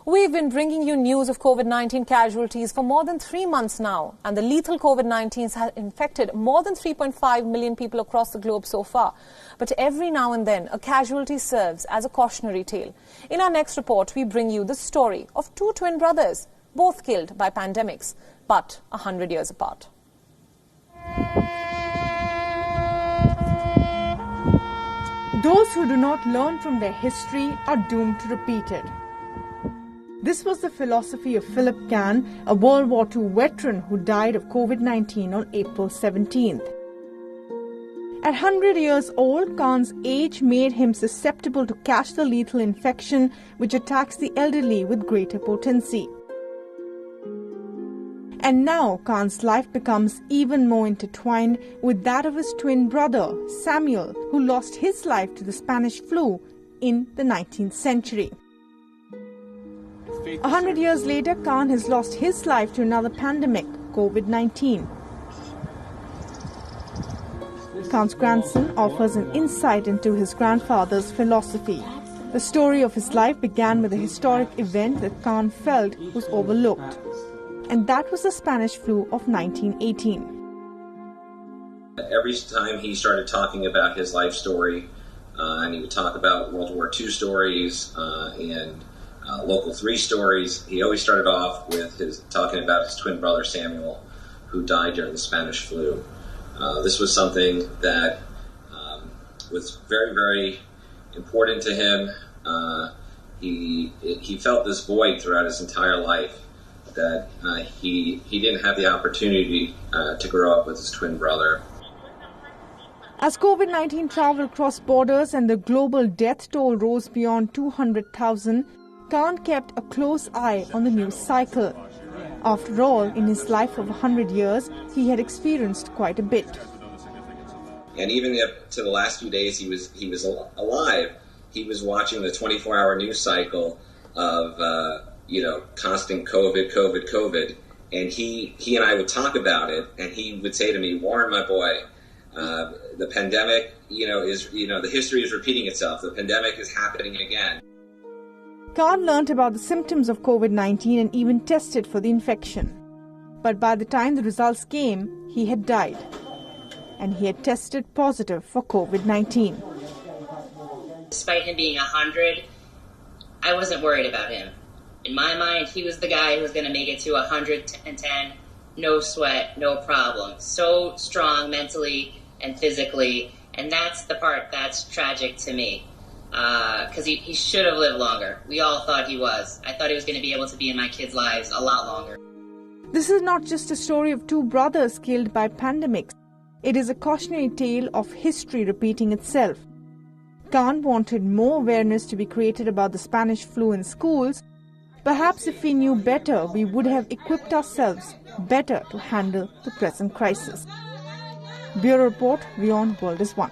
We've been bringing you news of COVID-19 casualties for more than 3 months now, and the lethal COVID-19 has infected more than 3.5 million people across the globe so far. But every now and then, a casualty serves as a cautionary tale. In our next report, we bring you the story of two twin brothers, both killed by pandemics, but 100 years apart. Those who do not learn from their history are doomed to repeat it. This was the philosophy of Philip Kahn, a World War II veteran who died of COVID-19 on April 17th. At 100 years old, Kahn's age made him susceptible to catch the lethal infection which attacks the elderly with greater potency. And now Kahn's life becomes even more intertwined with that of his twin brother, Samuel, who lost his life to the Spanish flu in the 19th century. 100 years later, Kahn has lost his life to another pandemic, COVID-19. Kahn's grandson offers an insight into his grandfather's philosophy. The story of his life began with a historic event that Kahn felt was overlooked. And that was the Spanish flu of 1918. Every time he started talking about his life story, and he would talk about World War II stories and Local 3 stories, he always started off with talking about his twin brother Samuel, who died during the Spanish flu. This was something that was very, very important to him. He felt this void throughout his entire life, that he didn't have the opportunity to grow up with his twin brother. As COVID-19 traveled across borders and the global death toll rose beyond 200,000, Kahn kept a close eye on the news cycle. After all, in his life of 100 years, he had experienced quite a bit. And even up to the last few days he was alive, he was watching the 24-hour news cycle of constant COVID, and he and I would talk about it, and he would say to me, "Warren, my boy, the pandemic, the history is repeating itself. The pandemic is happening again." Kahn learnt about the symptoms of COVID-19 and even tested for the infection. But by the time the results came, he had died. And he had tested positive for COVID-19. Despite him being 100, I wasn't worried about him. In my mind, he was the guy who was going to make it to 110, no sweat, no problem. So strong mentally and physically, and that's the part that's tragic to me. Because he should have lived longer. We all thought he was. I thought he was going to be able to be in my kids' lives a lot longer. This is not just a story of two brothers killed by pandemics. It is a cautionary tale of history repeating itself. Kahn wanted more awareness to be created about the Spanish flu in schools. Perhaps if we knew better, we would have equipped ourselves better to handle the present crisis. Bureau Report, Beyond World is One.